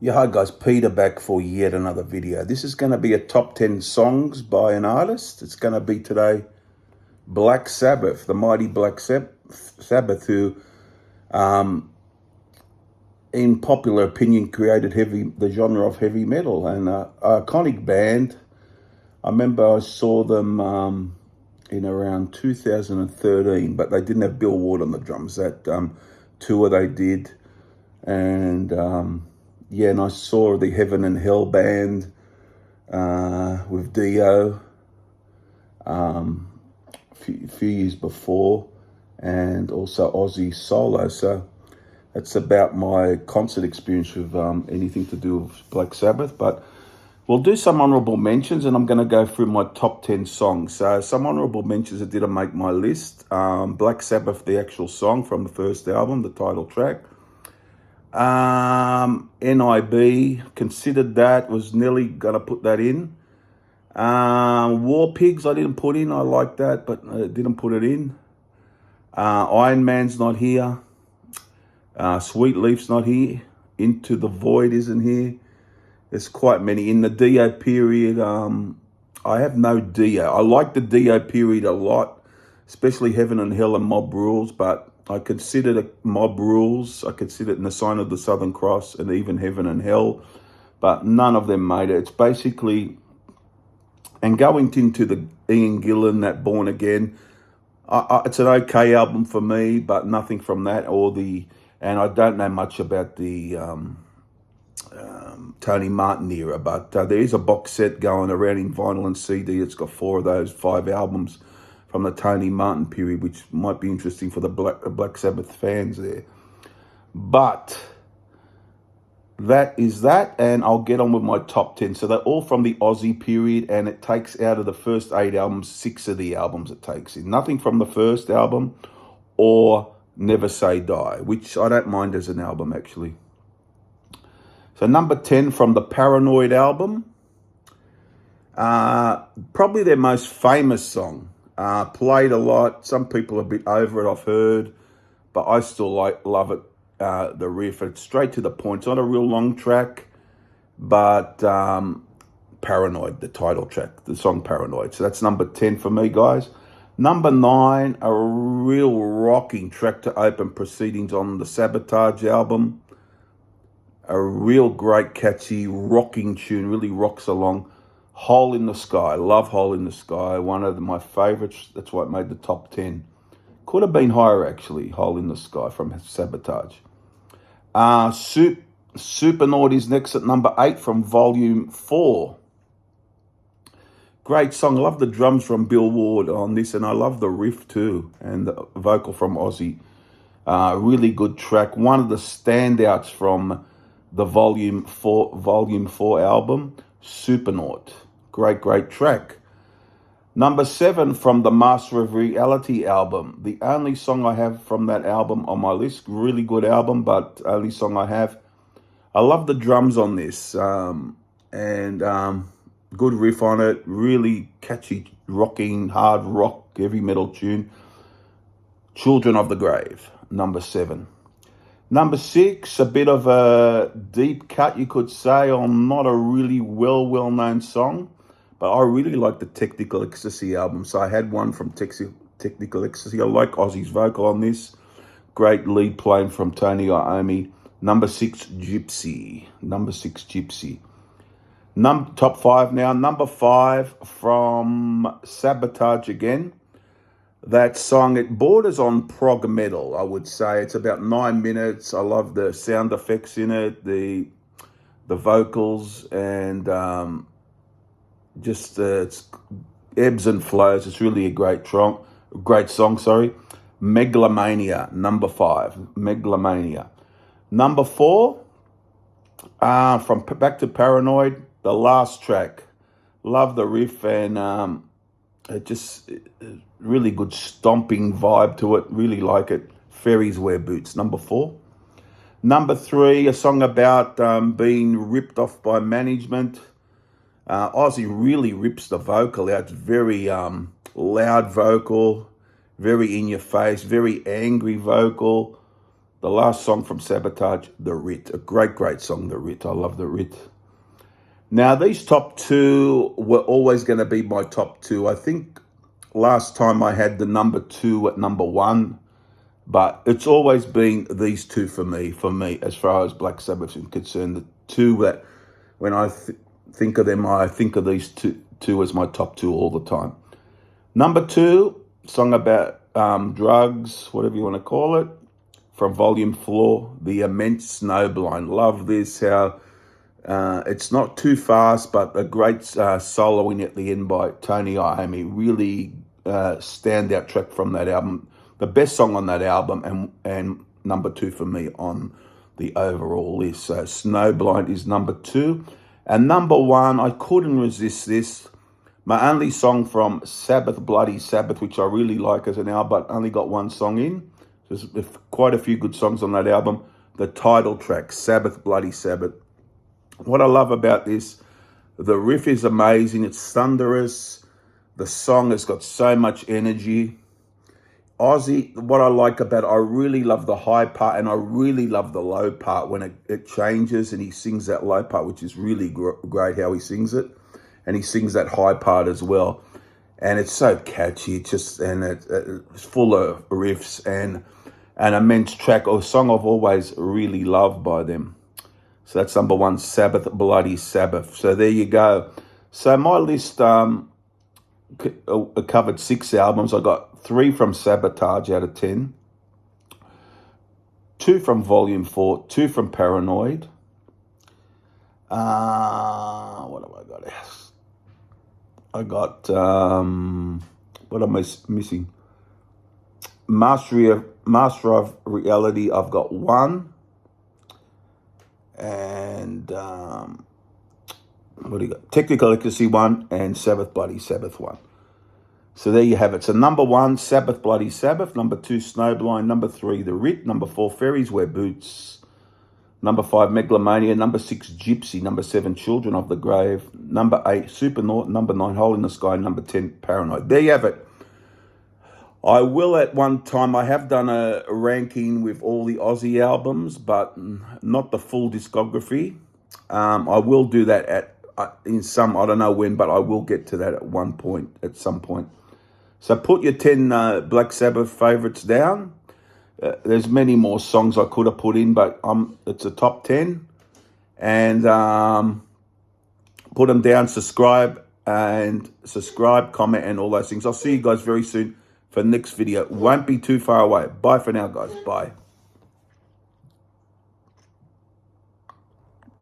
Yeah, hi guys, Peter back for yet another video. This is going to be a top 10 songs by an artist. It's going to be today Black Sabbath, the mighty Sabbath, who, in popular opinion, created the genre of heavy metal, and an iconic band. I remember I saw them in around 2013, but they didn't have Bill Ward on the drums. That tour they did, and and I saw the Heaven and Hell band with Dio a few years before, and also Ozzy solo. So that's about my concert experience with anything to do with Black Sabbath. But we'll do some honourable mentions, and I'm going to go through my top 10 songs. So some honourable mentions that didn't make my list. Black Sabbath, the actual song from the first album, the title track. NIB, considered that, was nearly going to put that in. War Pigs, I didn't put in. I like that, but didn't put it in. Iron Man's not here. Sweet Leaf's not here. Into the Void isn't here. There's quite many. In the Dio period, I have no Dio. I like the Dio period a lot, especially Heaven and Hell and Mob Rules, but I considered Mob Rules. I considered In the Sign of the Southern Cross and even Heaven and Hell, but none of them made it. It's basically, and going into the Ian Gillan, that Born Again, it's an okay album for me, but nothing from that and I don't know much about the Tony Martin era, but there is a box set going around in vinyl and CD. It's got 4 of those 5 albums from the Tony Martin period, which might be interesting for the Black Sabbath fans there. But that is that, and I'll get on with my top 10. So they're all from the Aussie period, and it takes out of the first 8 albums, 6 of the albums it takes in. Nothing from the first album or Never Say Die, which I don't mind as an album, actually. So number 10 from the Paranoid album, probably their most famous song. Played a lot. Some people are a bit over it, I've heard, but I still love it. The riff, it's straight to the point. It's not a real long track, but Paranoid, the title track, the song Paranoid. So that's number 10 for me, guys. Number 9, a real rocking track to open proceedings on the Sabotage album. A real great, catchy, rocking tune, really rocks along. Hole in the Sky, love Hole in the Sky, one of my favourites. That's why it made the top 10. Could have been higher, actually, Hole in the Sky from Sabotage. Supernaut is next at number 8 from Volume 4. Great song. I love the drums from Bill Ward on this, and I love the riff too, and the vocal from Ozzy. Really good track. One of the standouts from the Volume 4 album, Supernaut. Great track. Number 7 from the Master of Reality album. The only song I have from that album on my list. Really good album, but only song I have. I love the drums on this, and good riff on it. Really catchy, rocking, hard rock, heavy metal tune. Children of the Grave, number 7. Number 6, a bit of a deep cut, you could say, on not a really well-known song. But I really like the Technical Ecstasy album. So I had one from Technical Ecstasy. I like Ozzy's vocal on this. Great lead playing from Tony Iommi. Number 6, Gypsy. Top 5 now. Number 5 from Sabotage again. That song, it borders on prog metal, I would say. It's about 9 minutes. I love the sound effects in it, the vocals, and it's ebbs and flows. It's really a great song. Megalomania, number 5. Megalomania. Number 4, from back to Paranoid, the last track. Love the riff, and really good stomping vibe to it. Really like it. Fairies Wear Boots, number 4. Number 3, a song about being ripped off by management. Ozzy really rips the vocal out. It's very loud vocal, very in your face, very angry vocal. The last song from Sabotage, The Writ. A great, great song, The Writ. I love The Writ. Now, these top two were always going to be my top two. I think last time I had the number two at number one, but it's always been these two for me, as far as Black Sabbath is concerned. The two that, when I think of them, I think of these two as my top two all the time. Number two, song about drugs, whatever you want to call it, from Volume 4, The Immense Snowblind. Love this, how it's not too fast, but a great soloing at the end by Tony Iommi. Really standout track from that album. The best song on that album, and number two for me on the overall list. So Snowblind is number two. And number one, I couldn't resist this. My only song from Sabbath, Bloody Sabbath, which I really like as an album, but only got one song in. There's quite a few good songs on that album. The title track, Sabbath, Bloody Sabbath. What I love about this, the riff is amazing. It's thunderous. The song has got so much energy. Ozzy, what I like about it, I really love the high part and I really love the low part when it changes and he sings that low part, which is really great how he sings it. And he sings that high part as well. And it's so catchy, it's full of riffs and an immense track, a song I've always really loved by them. So that's number one, Sabbath, Bloody Sabbath. So there you go. So my list covered 6 albums. I got 3 from Sabotage out of 10, 2 from Volume 4, 2 from Paranoid. What have I got? I got, what am I missing? Master of Reality, I've got 1. And what do you got? Technical Ecstasy 1 and Sabbath, Bloody Sabbath 1. So there you have it. So number 1, Sabbath, Bloody Sabbath. Number 2, Snowblind. Number 3, The Writ. Number 4, Fairies Wear Boots. Number 5, Megalomania. Number 6, Gypsy. Number 7, Children of the Grave. Number 8, Supernaut. Number 9, Hole in the Sky. Number 10, Paranoid. There you have it. I will at one time, I have done a ranking with all the Aussie albums, but not the full discography. I will do that in some, I don't know when, but I will get to that at some point. So put your 10 Black Sabbath favourites down. There's many more songs I could have put in, but it's a top 10. And put them down, subscribe, comment, and all those things. I'll see you guys very soon for the next video. Won't be too far away. Bye for now, guys. Bye.